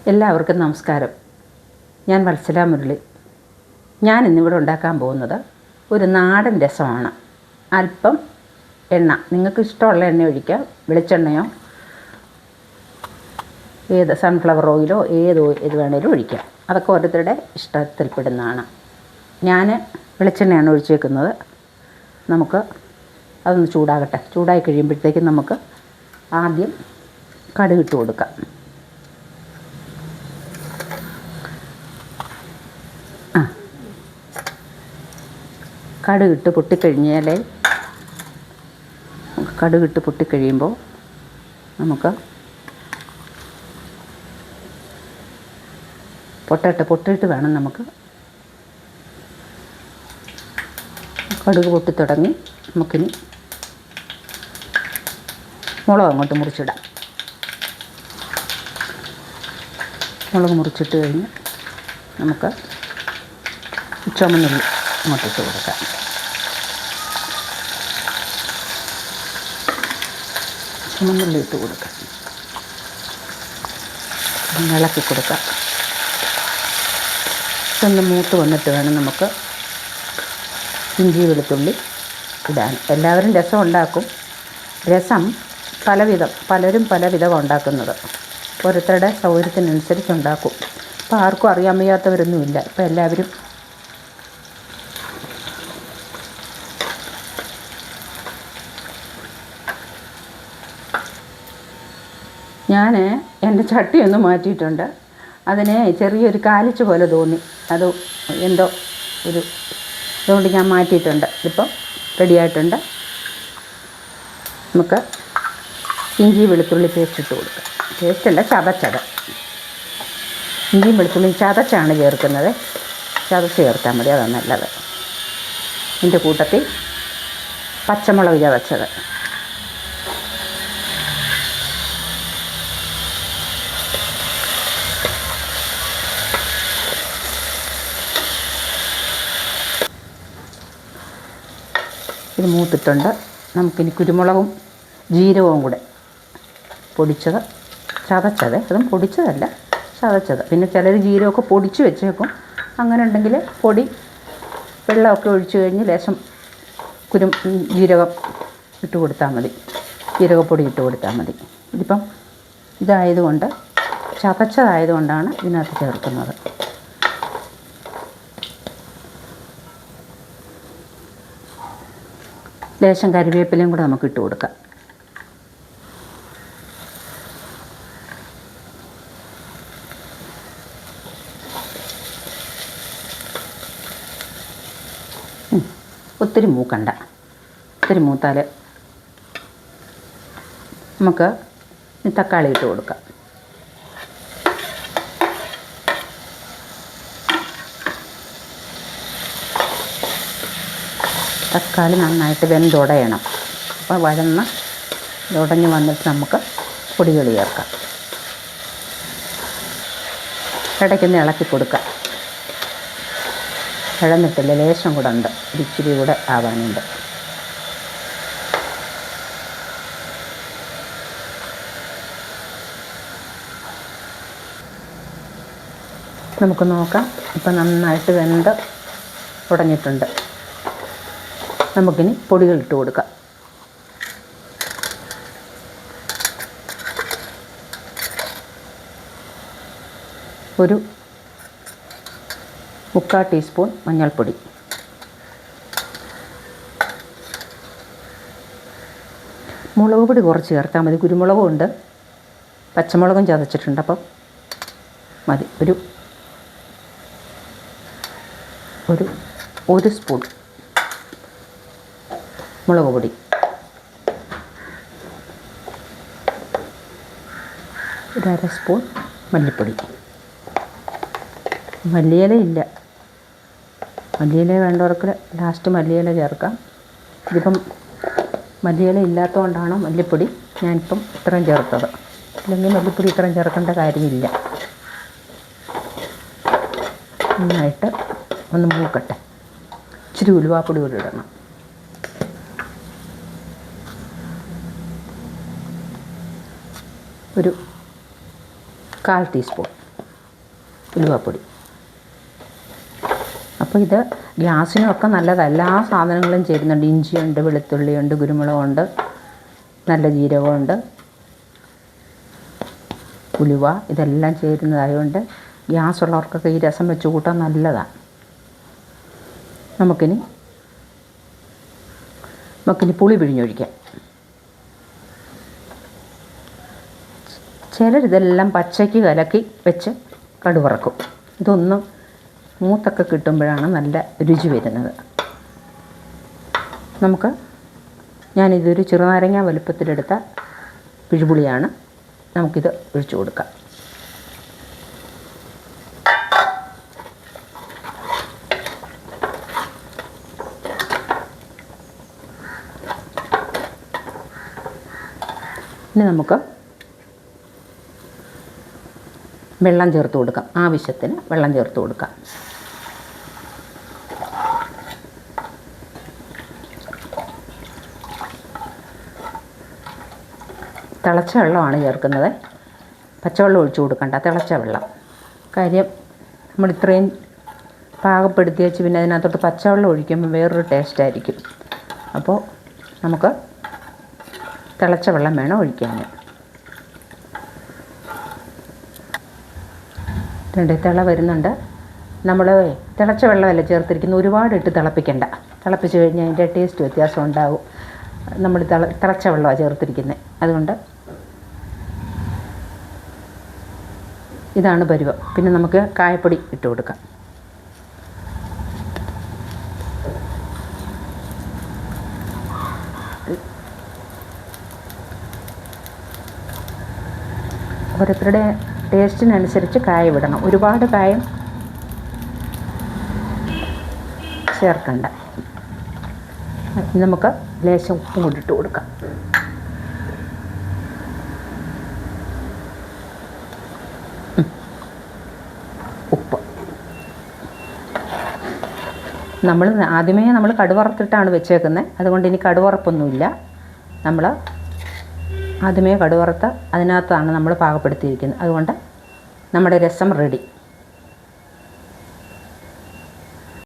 എല്ലാവർക്കും നമസ്കാരം. ഞാൻ വത്സല മുരളി. ഞാൻ ഇന്നിവിടെ ഉണ്ടാക്കാൻ പോകുന്നത് ഒരു നാടൻ രസമാണ്. അല്പം എണ്ണ, നിങ്ങൾക്ക് ഇഷ്ടമുള്ള എണ്ണ ഒഴിക്കാം. വെളിച്ചെണ്ണയോ സൺഫ്ലവർ ഓയിലോ ഏത് വേണേലും ഒഴിക്കാം. അതൊക്കെ ഓരോരുത്തരുടെ ഇഷ്ടത്തിൽപ്പെടുന്നതാണ്. ഞാൻ വെളിച്ചെണ്ണയാണ് ഒഴിച്ചേക്കുന്നത്. നമുക്ക് അതൊന്ന് ചൂടാകട്ടെ. ചൂടായി കഴിയുമ്പോഴത്തേക്കും നമുക്ക് ആദ്യം കടുകിട്ട് കൊടുക്കാം. കടുകിട്ട് പൊട്ടിക്കഴിയുമ്പോൾ നമുക്ക് പൊട്ടിയിട്ട് വേണം നമുക്ക് കടുക് പൊട്ടിത്തുടങ്ങി നമുക്കിനി മുളക് അങ്ങോട്ട് മുറിച്ചിടാം. മുളക് മുറിച്ചിട്ട് കഴിഞ്ഞ് നമുക്ക് ചുമന്നുള്ളി അങ്ങോട്ടിട്ട് കൊടുക്കാം. ചുമന്നുള്ളി ഇട്ട് കൊടുക്കാം. ഇളക്കി കൊടുക്കാം. ഇതൊന്ന് മൂത്ത് വന്നിട്ട് വേണം നമുക്ക് ഇഞ്ചി വെളുത്തുള്ളി ഇടാൻ. എല്ലാവരും രസം ഉണ്ടാക്കും. രസം പലരും പല വിധമാണ് ഉണ്ടാക്കുന്നത്. ഓരോരുത്തരുടെ സൗകര്യത്തിനനുസരിച്ച് ഉണ്ടാക്കും. ഇപ്പോൾ ആർക്കും അറിയാൻ വയ്യാത്തവരൊന്നുമില്ല. ഇപ്പോൾ എല്ലാവരും ഞാൻ എൻ്റെ ചട്ടി ഒന്ന് മാറ്റിയിട്ടുണ്ട്. അതിനെ ചെറിയൊരു കാലിച്ച് പോലെ തോന്നി. അത് എന്തോ അതുകൊണ്ട് ഞാൻ മാറ്റിയിട്ടുണ്ട്. ഇതിപ്പം റെഡിയായിട്ടുണ്ട്. നമുക്ക് ഇഞ്ചി വെളുത്തുള്ളി പേസ്റ്റ് ഇട്ട് കൊടുക്കാം. പേസ്റ്റല്ല, ചതച്ചത്. ഇഞ്ചിയും വെളുത്തുള്ളിയും ചതച്ചാണ് ചേർക്കുന്നത്. ചതച്ച് ചേർത്താൽ മതി, അതാണ് നല്ലത്. ഇതിൻ്റെ കൂട്ടത്തിൽ പച്ചമുളക് ചതച്ചത്, ഇത് മൂത്തിട്ടുണ്ട്. നമുക്കിനി കുരുമുളകും ജീരകവും കൂടെ പൊടിച്ചത്, ചതച്ചത്. അതും പൊടിച്ചതല്ല, ചതച്ചത്. പിന്നെ ചിലർ ജീരകമൊക്കെ പൊടിച്ച് വെച്ചേക്കും. അങ്ങനെ ഉണ്ടെങ്കിൽ പൊടി വെള്ളമൊക്കെ ഒഴിച്ച് കഴിഞ്ഞ് ലേശം ജീരകം ഇട്ട് കൊടുത്താൽ മതി. ജീരകപ്പൊടി ഇട്ട് കൊടുത്താൽ മതി. ഇതിപ്പം ഇതായതുകൊണ്ട്, ചതച്ചതായതുകൊണ്ടാണ് ഇതിനകത്ത് ചേർക്കുന്നത്. ലേശം കറിവേപ്പിലയും കൂടെ നമുക്ക് ഇട്ട് കൊടുക്കാം. ഒത്തിരി മൂക്കണ്ട. ഒത്തിരി മൂത്താൽ നമുക്ക് തക്കാളി ഇട്ട് കൊടുക്കാം. തക്കാളി നന്നായിട്ട് വെന്തുടയണം. അപ്പോൾ ഉടഞ്ഞ് വന്നിട്ട് നമുക്ക് പൊടികൾ ചേർക്കാം. ഇടയ്ക്കൊന്ന് ഇളക്കി കൊടുക്കാം. ഇഴന്നിട്ടില്ല, ലേശം കൂടെ ഉണ്ട്, ഇച്ചിരി കൂടെ ആവാനുണ്ട്. നമുക്ക് നോക്കാം. ഇപ്പം നന്നായിട്ട് വെന്ത് ഉടഞ്ഞിട്ടുണ്ട്. നമുക്കിനി പൊടികൾ ഇട്ട് കൊടുക്കാം. ഒരു 3/4 ടീസ്പൂൺ മഞ്ഞൾപ്പൊടി, മുളക് പൊടി കുറച്ച് ചേർത്താൽ മതി. കുരുമുളകും ഉണ്ട്, പച്ചമുളകും ചതച്ചിട്ടുണ്ട്, അപ്പം മതി. ഒരു സ്പൂൺ മുളക് പൊടി, ഒരു 1/2 സ്പൂൺ മല്ലിപ്പൊടി. മല്ലിയില ഇല്ല, മല്ലിയില വേണ്ടവർക്ക് ലാസ്റ്റ് മല്ലിയില ചേർക്കാം. ഇതിപ്പം മല്ലിയില ഇല്ലാത്തതുകൊണ്ടാണ് മല്ലിപ്പൊടി ഞാനിപ്പം ഇത്രയും ചേർത്തത്. അല്ലെങ്കിൽ മല്ലിപ്പൊടി ഇത്രയും ചേർക്കേണ്ട കാര്യമില്ല. നന്നായിട്ട് ഒന്ന് മൂക്കട്ടെ. ഇച്ചിരി ഉലുവാപ്പൊടി കൂടി ഇടണം. ഒരു 1/4 ടീസ്പൂൺ ഉലുവാപ്പൊടി. അപ്പോൾ ഇത് ഗ്യാസിനൊക്കെ നല്ലതാണ്. എല്ലാ സാധനങ്ങളും ചേരുന്നുണ്ട്. ഇഞ്ചിയുണ്ട്, വെളുത്തുള്ളിയുണ്ട്, കുരുമുളകുണ്ട്, നല്ല ജീരകമുണ്ട്, ഉലുവ, ഇതെല്ലാം ചേരുന്നതായതുകൊണ്ട് ഗ്യാസ് ഉള്ളവർക്കൊക്കെ ഈ രസം വെച്ച് കൂട്ടാൻ നല്ലതാണ്. നമുക്കിനി പുളി പിഴിഞ്ഞൊഴിക്കാം. ചിലരിതെല്ലാം പച്ചയ്ക്ക് കലക്കി വെച്ച് കടുവറക്കും. ഇതൊന്നും മൂത്തൊക്കെ കിട്ടുമ്പോഴാണ് നല്ല രുചി വരുന്നത്. ഞാനിതൊരു ചെറുനാരങ്ങ വലുപ്പത്തിലെടുത്ത പിഴുപുളിയാണ്. നമുക്കിത് ഒഴിച്ചു കൊടുക്കാം. ഇനി നമുക്ക് വെള്ളം ചേർത്ത് കൊടുക്കാം. ആവശ്യത്തിന് വെള്ളം ചേർത്ത് കൊടുക്കാം. തിളച്ച വെള്ളമാണ് ചേർക്കുന്നത്. പച്ചവെള്ളം ഒഴിച്ചു കൊടുക്കണ്ട, തിളച്ച വെള്ളം. കാര്യം നമ്മൾ ഇത്രയും പാകപ്പെടുത്തി വെച്ച് പിന്നെ അതിനകത്തോട്ട് പച്ചവെള്ളം ഒഴിക്കുമ്പോൾ വേറൊരു ടേസ്റ്റായിരിക്കും. അപ്പോൾ നമുക്ക് തിളച്ച വെള്ളം വേണം ഒഴിക്കാൻ. തിള വരുന്നുണ്ട്. നമ്മൾ തിളച്ച വെള്ളമല്ല ചേർത്തിരിക്കുന്നത്. ഒരുപാട് ഇട്ട് തിളപ്പിക്കണ്ട. തിളപ്പിച്ച് കഴിഞ്ഞാൽ അതിൻ്റെ ടേസ്റ്റ് വ്യത്യാസം ഉണ്ടാകും. നമ്മൾ തിളച്ച വെള്ളമാണ് ചേർത്തിരിക്കുന്നത്. അതുകൊണ്ട് ഇതാണ് പരുവം. പിന്നെ നമുക്ക് കായപ്പൊടി ഇട്ട് കൊടുക്കാം. ഓരോരുത്തരുടെ ടേസ്റ്റിനനുസരിച്ച് കായം ഇടണം. ഒരുപാട് കായം ചേർക്കണ്ട. നമുക്ക് ലേശം ഉപ്പും കൂടി ഇട്ട് കൊടുക്കാം. ഉപ്പ് ആദ്യമേ നമ്മൾ കടുവറുത്തിട്ടാണ് വെച്ചേക്കുന്നത്. അതുകൊണ്ട് ഇനി കടുവറപ്പൊന്നുമില്ല. നമ്മൾ ആദ്യമേ കടുവറുത്ത് അതിനകത്താണ് നമ്മൾ പാകപ്പെടുത്തിയിരിക്കുന്നത്. അതുകൊണ്ട് നമ്മുടെ രസം റെഡി.